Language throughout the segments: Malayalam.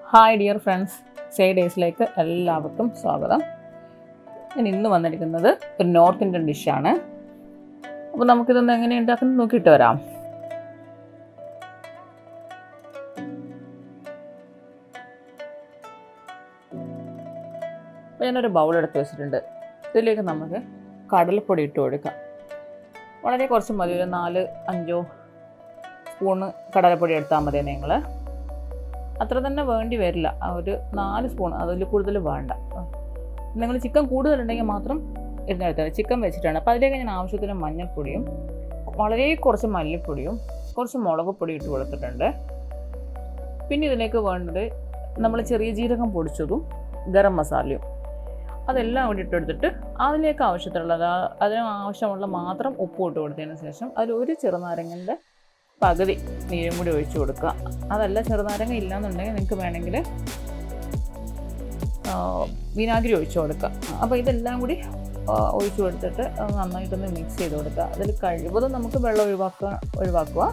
ഹായ് ഡിയർ ഫ്രണ്ട്സ്, ഡേയ്സിലേക്ക് എല്ലാവർക്കും സ്വാഗതം. ഞാൻ ഇന്ന് വന്നിരിക്കുന്നത് ഒരു നോർത്ത് ഇന്ത്യൻ ഡിഷാണ്. അപ്പോൾ നമുക്കിതൊന്ന് എങ്ങനെ ഉണ്ടാക്കുന്നത് നോക്കിയിട്ട് വരാം. അപ്പോൾ ഞാനൊരു ബൗളെടുത്ത് വെച്ചിട്ടുണ്ട്. ഇതിലേക്ക് നമുക്ക് കടലപ്പൊടി ഇട്ട് കൊടുക്കാം. വളരെ കുറച്ച് മതി, ഒരു 4-5 സ്പൂണ് കടലപ്പൊടി എടുത്താൽ മതി. നിങ്ങൾ അത്ര തന്നെ വേണ്ടി വരില്ല, ഒരു 4 സ്പൂൺ, അതിൽ കൂടുതൽ വേണ്ട. നിങ്ങൾ ചിക്കൻ കൂടുതലുണ്ടെങ്കിൽ മാത്രം ഇരുന്നെടുത്താൽ. ചിക്കൻ വെച്ചിട്ടാണ്. അപ്പോൾ അതിലേക്ക് ഞാൻ ആവശ്യത്തിന് മഞ്ഞൾപ്പൊടിയും വളരെ കുറച്ച് മല്ലിപ്പൊടിയും കുറച്ച് മുളക് പൊടി ഇട്ട് കൊടുത്തിട്ടുണ്ട്. പിന്നെ ഇതിലേക്ക് വേണ്ടത് നമ്മൾ ചെറിയ ജീരകം പൊടിച്ചതും ഗരം മസാലയും അതെല്ലാം കൂടി ഇട്ടെടുത്തിട്ട് അതിലേക്ക് ആവശ്യത്തിനുള്ളത്, അതിന് ആവശ്യമുള്ള മാത്രം ഉപ്പ് ഇട്ട് കൊടുത്തതിന് ശേഷം അതിൽ ഒരു ചെറുനാരങ്ങൻ്റെ പകുതി നീരും കൂടി ഒഴിച്ചു കൊടുക്കുക. അതല്ല ചെറുനാരങ്ങ ഇല്ലയെന്നുണ്ടെങ്കിൽ നിങ്ങൾക്ക് വേണമെങ്കിൽ വിനാഗിരി ഒഴിച്ചു കൊടുക്കുക. അപ്പോൾ ഇതെല്ലാം കൂടി ഒഴിച്ചു കൊടുത്തിട്ട് നന്നായിട്ടൊന്ന് മിക്സ് ചെയ്ത് കൊടുക്കുക. അതിൽ കഴിവതും നമുക്ക് വെള്ളം ഒഴിവാക്കുക.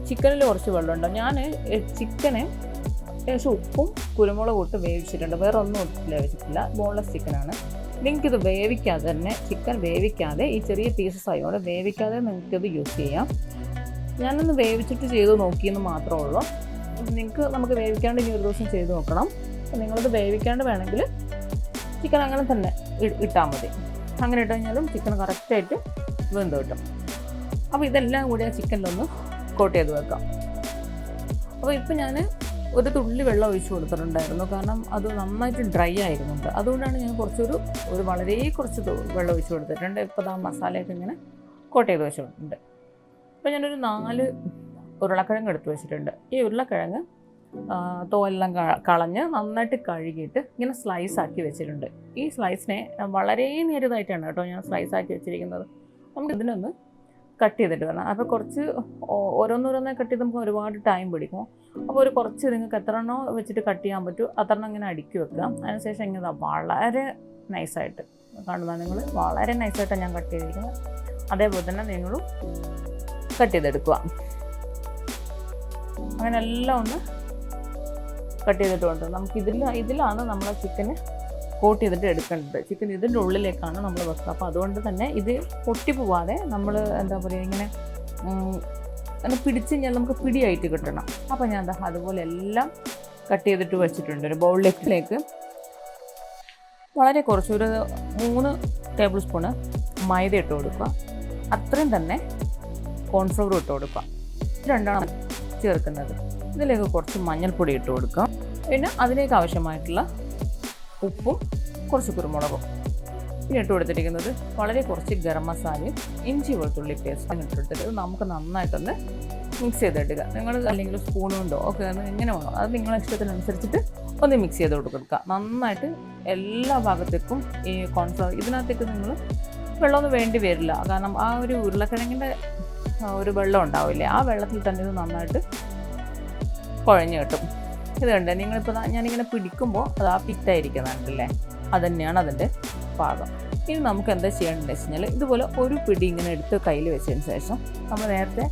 ചിക്കനിൽ കുറച്ച് വെള്ളമുണ്ട്. ഞാൻ ചിക്കന് ഏകദേശം ഉപ്പും കുരുമുളകും ഇട്ട് വേവിച്ചിട്ടുണ്ട്. വേറെ ഒന്നും ഇട്ടില്ല, വെച്ചിട്ടില്ല. ബോൺലെസ് ചിക്കനാണ്. നിങ്ങൾക്കിത് വേവിക്കാതെ തന്നെ, ചിക്കൻ വേവിക്കാതെ, ഈ ചെറിയ പീസസ് ആയതുകൊണ്ട് വേവിക്കാതെ നിങ്ങൾക്കിത് യൂസ് ചെയ്യാം. ഞാനൊന്ന് വേവിച്ചിട്ട് ചെയ്ത് നോക്കിയെന്ന് മാത്രമേ ഉള്ളൂ. നമുക്ക് വേവിക്കാണ്ട് ഇനി ഒരു ദിവസം ചെയ്ത് നോക്കണം. നിങ്ങളിത് വേവിക്കാണ്ട് വേണമെങ്കിൽ ചിക്കൻ അങ്ങനെ തന്നെ ഇട്ടാൽ മതി. അങ്ങനെ ഇട്ട് കഴിഞ്ഞാലും ചിക്കൻ കറക്റ്റായിട്ട് വെന്ത് കിട്ടും. അപ്പോൾ ഇതെല്ലാം കൂടി ആ ചിക്കനിലൊന്ന് കോട്ട് ചെയ്ത് വെക്കാം. അപ്പോൾ ഇപ്പോൾ ഞാൻ ഒരു തുള്ളി വെള്ളം ഒഴിച്ചു കൊടുത്തിട്ടുണ്ടായിരുന്നു, കാരണം അത് നന്നായിട്ട് ഡ്രൈ ആയിരുന്നുണ്ട്. അതുകൊണ്ടാണ് ഞാൻ വളരെ കുറച്ച് വെള്ളം ഒഴിച്ചു കൊടുത്തിട്ടുണ്ട്. ഇപ്പോൾ ആ മസാലയൊക്കെ ഇങ്ങനെ കോട്ട് ചെയ്ത് വെച്ച് കൊടുത്തിട്ടുണ്ട്. ഇപ്പോൾ ഞാനൊരു 4 ഉരുളക്കിഴങ്ങ് എടുത്ത് വെച്ചിട്ടുണ്ട്. ഈ ഉരുളക്കിഴങ്ങ് തോലെല്ലാം കളഞ്ഞ് നന്നായിട്ട് കഴുകിയിട്ട് ഇങ്ങനെ സ്ലൈസ് ആക്കി വെച്ചിട്ടുണ്ട്. ഈ സ്ലൈസിനെ വളരെ നേരിയതായിട്ടാണ് കേട്ടോ ഞാൻ സ്ലൈസ് ആക്കി വെച്ചിരിക്കുന്നത്. നമുക്ക് ഇതിനൊന്ന് കട്ട് ചെയ്തിട്ട് വരണം. അപ്പോൾ കുറച്ച് ഓരോന്നോരോന്നെ കട്ട് ചെയ്ത് നമുക്ക് ഒരുപാട് ടൈം പിടിക്കും. അപ്പോൾ കുറച്ച് നിങ്ങൾക്ക് എത്ര എണ്ണോ വെച്ചിട്ട് കട്ട് ചെയ്യാൻ പറ്റും അത്രണ്ണം ഇങ്ങനെ അടുക്കി വെക്കാം. അതിനുശേഷം ഇങ്ങനെ വളരെ നൈസായിട്ട് കാണുന്നത്, നിങ്ങൾ വളരെ നൈസായിട്ടാണ് ഞാൻ കട്ട് ചെയ്തിരിക്കുന്നത്. അതേപോലെ തന്നെ നിങ്ങളും കട്ട് ചെയ്തെടുക്കുക. അങ്ങനെ എല്ലാം ഒന്ന് കട്ട് ചെയ്തിട്ടുണ്ട്. നമുക്ക് ഇതിലാണ് നമ്മൾ ചിക്കന് കോട്ട് ചെയ്തിട്ട് എടുക്കേണ്ടത്. ചിക്കൻ ഇതിൻ്റെ ഉള്ളിലേക്കാണ് നമ്മൾ വെക്കുക. അപ്പോൾ അതുകൊണ്ട് തന്നെ ഇത് പൊട്ടിപ്പോവാതെ നമ്മൾ എന്താ പറയുക, ഇങ്ങനെ പിടിച്ച് കഴിഞ്ഞാൽ നമുക്ക് പിടിയായിട്ട് കിട്ടണം. അപ്പോൾ ഞാൻ അതുപോലെ എല്ലാം കട്ട് ചെയ്തിട്ട് വെച്ചിട്ടുണ്ട്. ഒരു ബൗളിലേക്ക് വളരെ കുറച്ച്, ഒരു 3 ടേബിൾ സ്പൂണ് മൈദ ഇട്ട് കൊടുക്കുക. അത്രയും തന്നെ കോൺഫ്ലവർ ഇട്ട് കൊടുക്കുക. ഇത് രണ്ടാണ് ചേർക്കുന്നത്. ഇതിലേക്ക് കുറച്ച് മഞ്ഞൾപ്പൊടി ഇട്ട് കൊടുക്കുക. പിന്നെ അതിലേക്ക് ആവശ്യമായിട്ടുള്ള ഉപ്പും കുറച്ച് കുരുമുളകും. പിന്നെ ഇട്ട് കൊടുത്തിരിക്കുന്നത് വളരെ കുറച്ച് ഗരം മസാലയും ഇഞ്ചി വെളുത്തുള്ളി പേസ്റ്റ് ഇട്ടെടുത്തിട്ട് നമുക്ക് നന്നായിട്ടൊന്ന് മിക്സ് ചെയ്തെടുക്കുക. നിങ്ങൾ അല്ലെങ്കിൽ സ്പൂൺ കൊണ്ടോ ഒക്കെ എങ്ങനെ വേണോ അത് നിങ്ങളുടെ ഇഷ്ടത്തിനനുസരിച്ചിട്ട് ഒന്ന് മിക്സ് ചെയ്ത് കൊടുക്കുക. നന്നായിട്ട് എല്ലാ ഭാഗത്തേക്കും ഈ കോൺഫ്ലവർ, ഇതിനകത്തേക്ക് നിങ്ങൾ വെള്ളമൊന്നും വേണ്ടി വരില്ല, കാരണം ആ ഒരു ഉരുളക്കിഴങ്ങിൻ്റെ ഒരു വെള്ളം ഉണ്ടാവില്ലേ, ആ വെള്ളത്തിൽ തന്നെ ഇത് നന്നായിട്ട് കുഴഞ്ഞ് കിട്ടും. ഇത് കണ്ടേ, നിങ്ങളിപ്പോൾ ഞാനിങ്ങനെ പിടിക്കുമ്പോൾ അത് ആ പിറ്റായിരിക്കുന്നുണ്ടല്ലേ, അതുതന്നെയാണ് അതിൻ്റെ പാകം. ഇനി നമുക്ക് എന്താ ചെയ്യേണ്ടതെന്ന് വെച്ച് കഴിഞ്ഞാൽ ഇതുപോലെ ഒരു പിടി ഇങ്ങനെ എടുത്ത് കയ്യിൽ വെച്ചതിന് ശേഷം നമ്മൾ നേരത്തെ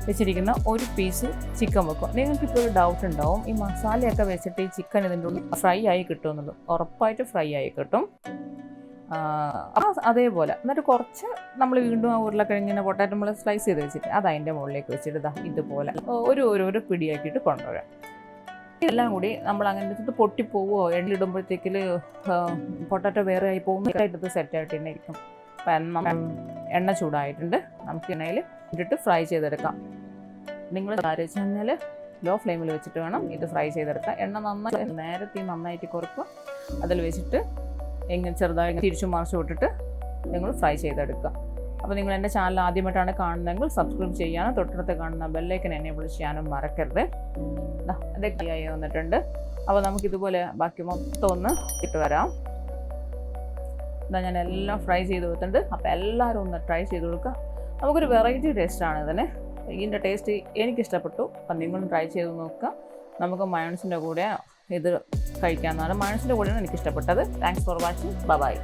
വെച്ചിരിക്കുന്ന ഒരു പീസ് ചിക്കൻ വെക്കും. നിങ്ങൾക്കിപ്പോൾ ഒരു ഡൗട്ട് ഉണ്ടാവും, ഈ മസാലയൊക്കെ വെച്ചിട്ട് ഈ ചിക്കൻ ഇതിൻ്റെ ഉള്ളിൽ ഫ്രൈ ആയി കിട്ടുമെന്നുള്ളത്. ഉറപ്പായിട്ട് ഫ്രൈ ആയി കിട്ടും. അതേപോലെ എന്നിട്ട് കുറച്ച് നമ്മൾ വീണ്ടും ആ ഉരുളക്കിഴങ്ങിനെ പൊട്ടാറ്റോ നമ്മൾ സ്ലൈസ് ചെയ്ത് വെച്ചിട്ട് അത് അതിൻ്റെ മുകളിലേക്ക് വെച്ചിട്ട് ഇതുപോലെ ഒരു പിടിയാക്കിയിട്ട് കൊണ്ടുവരാം. ഇതെല്ലാം കൂടി നമ്മൾ അങ്ങനെ വെച്ചിട്ട് പൊട്ടിപ്പോവോ, എണ്ണയിടുമ്പോഴത്തേക്കിൽ പൊട്ടാറ്റോ വേറെ ആയി പോകുന്നതായിട്ട് സെറ്റായിട്ട് തന്നെ ഇരിക്കും. അപ്പം എണ്ണ ചൂടായിട്ടുണ്ട്, നമുക്ക് എണ്ണയിൽ ഇട്ടിട്ട് ഫ്രൈ ചെയ്തെടുക്കാം. നിങ്ങൾ വെച്ച് കഴിഞ്ഞാൽ ലോ ഫ്ലെയിമിൽ വെച്ചിട്ട് വേണം ഇത് ഫ്രൈ ചെയ്തെടുക്കാം. എണ്ണ നേരത്തെ നന്നായിട്ട് കുറക്കുക. അതിൽ വെച്ചിട്ട് എങ്ങനെ ചെറുതായി തിരിച്ചു മറിച്ച് വിട്ടിട്ട് നിങ്ങൾ ഫ്രൈ ചെയ്തെടുക്കുക. അപ്പോൾ നിങ്ങൾ എൻ്റെ ചാനൽ ആദ്യമായിട്ടാണ് കാണുന്നതെങ്കിൽ സബ്സ്ക്രൈബ് ചെയ്യാനും തൊട്ടടുത്ത് കാണുന്ന ബെല്ലൈക്കൻ എനേബിൾ ചെയ്യാനും മറക്കരുത്. അതൊക്കെ ആയി വന്നിട്ടുണ്ട്. അപ്പോൾ നമുക്കിതുപോലെ ബാക്കി മൊത്തം ഒന്ന് ഇട്ട് വരാം. ഞാൻ എല്ലാം ഫ്രൈ ചെയ്ത് വെച്ചിട്ടുണ്ട്. അപ്പോൾ എല്ലാവരും ഒന്ന് ട്രൈ ചെയ്ത് കൊടുക്കുക. നമുക്കൊരു വെറൈറ്റി ടേസ്റ്റാണ് ഇതിന്. ഇതിൻ്റെ ടേസ്റ്റ് എനിക്കിഷ്ടപ്പെട്ടു. അപ്പം നിങ്ങളും ട്രൈ ചെയ്ത് നോക്കുക. നമുക്ക് മയോണൈസിൻ്റെ കൂടെ ഇത് കഴിക്കാമെന്നാണ്. മയോണൈസിൻ്റെ കൂടെയാണ് എനിക്കിഷ്ടപ്പെട്ടത്. Thanks for watching. ബൈ.